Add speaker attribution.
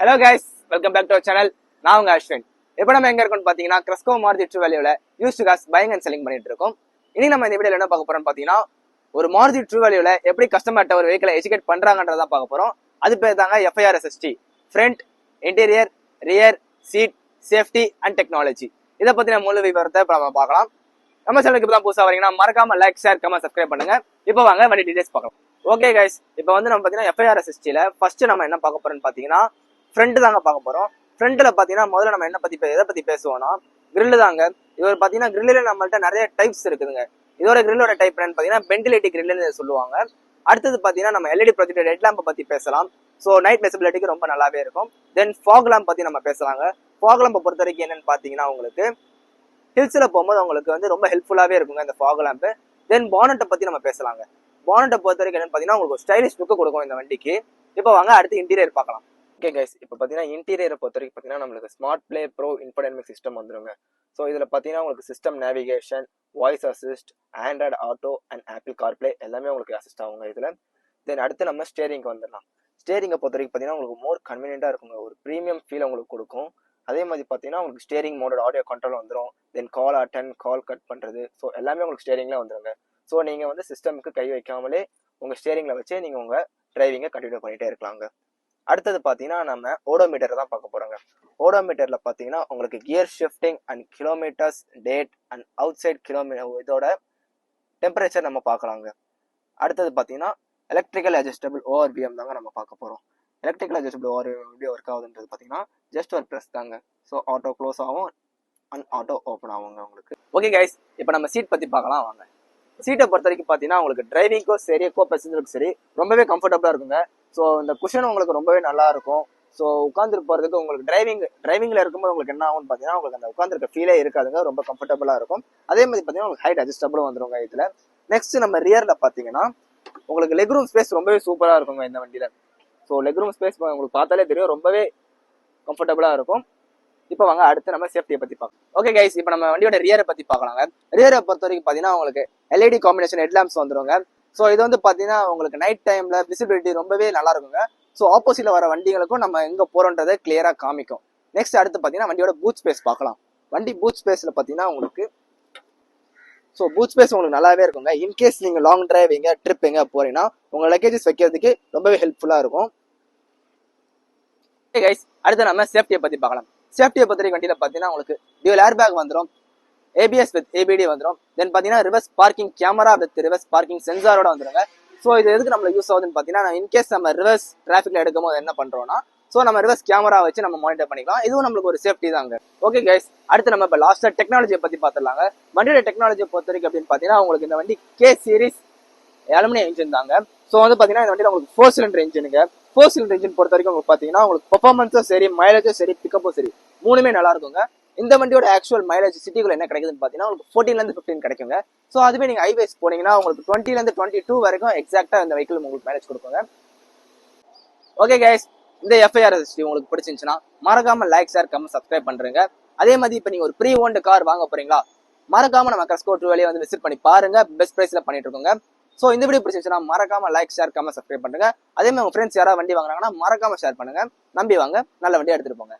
Speaker 1: Hello guys, welcome back to our channel. நான் உங்க அஸ்வின். இப்போ நம்ம எங்க இருக்கோம்னு பாத்தீங்கன்னா கிரஸ்கோ மாருதி ட்ரூ வேல்யூல used cars buying and selling பண்ணிட்டு இருக்கோம். இனி நம்ம இந்த வீடியோல என்ன பார்க்க போறோம்னு பாத்தீங்கன்னா ஒரு மாருதி ட்ரூ வேல்யூல எப்படி கஸ்டமர்ட்ட ஒரு வெஹிக்கிளை எஜுகேட் பண்றாங்கன்றதான் பார்க்க போறோம். அது பேர் தாங்க FIRSST, front, interior, rear, seat, safety and technology. இதை பத்தின முழு விவரத்தை இப்போ நம்ம பார்க்கலாம். நம்ம சேனலுக்கு இப்போ தான் புதுசாக வரீங்கன்னா மறக்காம லைக், ஷேர், கமெண்ட், சப்ஸ்கிரைப் பண்ணுங்க. இப்போ வாங்க வண்டி டீடைல்ஸ் பார்க்கலாம். ஓகே கைஸ், இப்போ வந்து நம்ம பாத்தீங்கன்னா FIRSSTல ஃபர்ஸ்ட் நம்ம என்ன பார்க்க போறோம்னு பாத்தீங்கன்னா ஃப்ரண்ட் தாங்க பார்க்க போறோம். ஃப்ரண்ட்ல பாத்தீங்கன்னா முதல்ல நம்ம எதை பத்தி பேசுவோம்னா கிரில் தாங்க. இது பாத்தீங்கன்னா கிரில்ல நம்மள்ட்ட நிறைய டைப்ஸ் இருக்குதுங்க. இதோட கிரில்லோட டைப் என்னன்னு பாத்தீங்கன்னா வென்டிலேட்டி கிரில்னு சொல்லுவாங்க. அடுத்தது பாத்தீங்கன்னா நம்ம LED ப்ரொஜெக்டர் ஹெட் லேம்ப் பத்தி பேசலாம். ஸோ நைட் விசிபிலிட்டிக்கு ரொம்ப நல்லாவே இருக்கும். தென் ஃபாக் லேம்ப் பத்தி நம்ம பேசலாங்க. ஃபாக் லேம்பை பொறுத்த வரைக்கும் என்னன்னு பாத்தீங்கன்னா உங்களுக்கு ஹில்ஸ்ல போகும்போது உங்களுக்கு வந்து ரொம்ப ஹெல்ப்ஃபுல்லாவே இருக்குங்க இந்த ஃபாக் லேம்ப். தென் பானட்டை பத்தி நம்ம பேசலாங்க. பானட்டை பொறுத்த வரைக்கும் என்னன்னு பாத்தீங்கன்னா உங்களுக்கு ஸ்டைலிஷ் லுக் கொடுக்கும் இந்த வண்டிக்கு. இப்போ வாங்க அடுத்து இன்டீரியர் பார்க்கலாம். ஓகே கைஸ், இப்போ பார்த்தீங்கன்னா இன்டீரியரை பொறுத்த வரைக்கும் பார்த்தீங்கன்னா நம்மளுக்கு smart play bro infotainment system வந்துருங்க. ஸோ இதில் பார்த்தீங்கன்னா உங்களுக்கு system navigation, voice assist, Android auto and apple CarPlay எல்லாமே உங்களுக்கு அசிஸ்ட் ஆகுங்க இதில். தென் அடுத்து நம்ம ஸ்டேரிங்க்கு வந்துடலாம். ஸ்டேரிங்கை பொறுத்த வரைக்கும் பார்த்தீங்கன்னா உங்களுக்கு மோர் கன்வீனியண்டாக இருக்குங்க. ஒரு ப்ரீமியம் ஃபீல் உங்களுக்கு கொடுக்கும். அதே மாதிரி பார்த்தீங்கன்னா உங்களுக்கு ஸ்டேரிங் மோடோட ஆடியோ கண்ட்ரோல் வந்துடும். தென் கால் அட்டன், கால் கட் பண்ணுறது, ஸோ எல்லாமே உங்களுக்கு ஸ்டேரிங்கில் வந்துடுங்க. ஸோ நீங்கள் வந்து சிஸ்டமுக்கு கை வைக்காமலே உங்கள் ஸ்டேரிங்கில் வச்சு நீங்கள் உங்கள் டிரைவிங்கை கண்டினியூ பண்ணிகிட்டே இருக்கலாங்க. அடுத்தது பார்த்தீங்கன்னா நம்ம ஓடோமீட்டர் தான் பார்க்க போகிறோங்க. ஓடோமீட்டரில் பார்த்தீங்கன்னா உங்களுக்கு gear shifting and kilometres, date and outside kilometre இதோட டெம்பரேச்சர் நம்ம பார்க்கலாங்க. அடுத்தது பார்த்தீங்கன்னா எலக்ட்ரிக்கல் அட்ஜஸ்டபிள் ORVM தாங்க நம்ம பார்க்க போகிறோம். எலக்ட்ரிக்கல் அட்ஜஸ்டபிள் ORVM எப்படி ஒர்க் ஆகுதுன்றது பார்த்தீங்கன்னா ஜஸ்ட் ஒரு ப்ரெஸ் தாங்க. ஸோ ஆட்டோ க்ளோஸ் ஆகும் அண்ட் ஆட்டோ ஓப்பன் ஆகுங்க உங்களுக்கு. ஓகே கைஸ், இப்போ நம்ம சீட் பற்றி பார்க்கலாம் வாங்க. சீட்டை பொறுத்த வரைக்கும் பார்த்தீங்கன்னா உங்களுக்கு டிரைவிங்க்கோ சரி, பேசஞ்சருக்கும் சரி ரொம்பவே கம்ஃபர்டபுளாக இருக்குங்க. ஸோ இந்த குஷன் உங்களுக்கு ரொம்பவே நல்லா இருக்கும். ஸோ உட்காந்துட்டு போகிறதுக்கு உங்களுக்கு டிரைவிங்கில் இருக்கும்போது உங்களுக்கு என்ன ஆகும்னு பார்த்தீங்கன்னா உங்களுக்கு அந்த உட்காந்துருக்க ஃபீலே இருக்காதுங்க. ரொம்ப கம்ஃபர்டபுளாக இருக்கும். அதே மாதிரி பார்த்தீங்கன்னா உங்களுக்கு ஹைட் அட்ஜஸ்டபுளும் வந்துருங்க இதில். நெக்ஸ்ட் நம்ம ரியரில் பார்த்தீங்கன்னா உங்களுக்கு லெக் ரூம் ஸ்பேஸ் ரொம்பவே சூப்பராக இருக்குங்க இந்த வண்டியில். ஸோ லெக் ரூம் ஸ்பேஸ் உங்களுக்கு பார்த்தாலே தெரியும், ரொம்பவே கம்ஃபர்டபுளாக இருக்கும். இப்போ வாங்க அடுத்து நம்ம சேஃப்டியை பற்றி பார்க்கலாம். ஓகே கைஸ், இப்போ நம்ம வண்டியோட ரியரை பற்றி பார்க்கலாங்க. ரியரை பொறுத்த வரைக்கும் பார்த்தீங்கன்னா உங்களுக்கு LED காம்பினேஷன் ஹெட் லேம்ப்ஸ் வந்துருங்க. ஸோ இது வந்து பார்த்தீங்கன்னா உங்களுக்கு நைட் டைமில் விசிபிலிட்டி ரொம்பவே நல்லா இருக்குங்க. ஸோ ஆப்போசிட்டில் வர வண்டிகளுக்கும் நம்ம எங்கே போகிறோன்றதை கிளியராக காமிக்கும். நெக்ஸ்ட் அடுத்து பார்த்தீங்கன்னா வண்டியோட பூட் ஸ்பேஸ் பார்க்கலாம். வண்டி பூட் ஸ்பேஸில் பார்த்தீங்கன்னா உங்களுக்கு பூட் ஸ்பேஸ் உங்களுக்கு நல்லாவே இருக்குங்க. இன்கேஸ் நீங்கள் லாங் டிரைவ் ட்ரிப் எங்கே போறீங்கன்னா உங்கள் லக்கேஜஸ் வைக்கிறதுக்கு ரொம்பவே ஹெல்ப்ஃபுல்லாக இருக்கும். ஓகே கைஸ், அடுத்து நம்ம சேஃப்டியை பற்றி பார்க்கலாம். சேஃப்டியை பற்றி வண்டியில் பார்த்தீங்கன்னா உங்களுக்கு டியூல் ஏர் பேக் வந்துடும், ABS வித் ABD வந்துடும். தென் பார்த்தீங்கன்னா reverse parking camera with reverse parking சென்சாரோட வந்துடுங்க. ஸோ இது எதுக்கு நம்மளுக்கு யூஸ் ஆகுதுன்னு பார்த்தீங்கன்னா இன்கேஸ் நம்ம ரிவர்ஸ் டிராஃபிக்ல எடுக்கும் போது என்ன பண்ணுறோம்னா நம்ம ரிவர்ஸ் கேமரா வச்சு நம்ம மானிட்டர் பண்ணிக்கலாம். இதுவும் நம்மளுக்கு ஒரு சேஃப்டி தாங்க. ஓகே கைஸ், அடுத்து நம்ம இப்போ லாஸ்ட்டாக டெக்னாலஜியை பற்றி பார்த்துடலாங்க. வண்டியோட டெக்னாலஜியை பொறுத்த வரைக்கும் அப்படின்னு பார்த்தீங்கன்னா உங்களுக்கு இந்த வண்டி K சீரிஸ் அலுமினியம் இன்ஜின் தாங்க. ஸோ வந்து பார்த்தீங்கன்னா இந்த வண்டியில் உங்களுக்கு 4 சிலிண்டர் இன்ஜினுங்க. 4 சிலிண்டர் இன்ஜின் பொறுத்த வரைக்கும் உங்களுக்கு பார்த்தீங்கன்னா உங்களுக்கு பெர்ஃபார்மன்ஸும் சரி, மைலேஜும் சரி, பிக்கப்பும் சரி, மூணுமே நல்லா இருக்குங்க. இந்த வண்டியோட ஆக்சுவல் மைலேஜ் சிட்டிக்குள்ள என்ன கிடைக்குதுன்னு பார்த்தீங்கன்னா உங்களுக்கு 14 to 15 கிடைக்குங்க. ஸோ அதுவே நீங்கள் ஹைவேஸ் போனீங்கன்னா உங்களுக்கு 20 to 22 வரைக்கும் எக்ஸாக்டாக இந்த வெஹிக்கிள் உங்களுக்கு மேலேஜ் கொடுக்குங்க. ஓகே கைஸ், இந்த FIRSST உங்களுக்கு பிடிச்சிருந்துச்சுன்னா மறக்காம லைக், ஷேர், கமெண்ட், சப்ஸ்கிரைப் பண்ணுறீங்க. அதே மாதிரி இப்போ நீங்கள் ஒரு ப்ரீ ஓன்டு கார் வாங்க போறீங்களா, மறக்காம நம்ம கிரஸ்கோ ட்ரூ வேல்யூ வந்து விசிட் பண்ணி பாருங்க. பெஸ்ட் ப்ரைஸில் பண்ணிட்டு இருக்கோங்க. ஸோ இந்த வீடியோ பிடிச்சிருந்துச்சுன்னா மறக்காம லைக், ஷேர், கமெண்ட், சப்ஸ்கிரைப் பண்ணுங்க. அதே மாதிரி உங்க ஃப்ரெண்ட்ஸ் யாராவது வண்டி வாங்குறாங்கன்னா மறக்காம ஷேர் பண்ணுங்க. நம்பி வாங்க, நல்ல வண்டியை எடுத்துட்டு போங்க.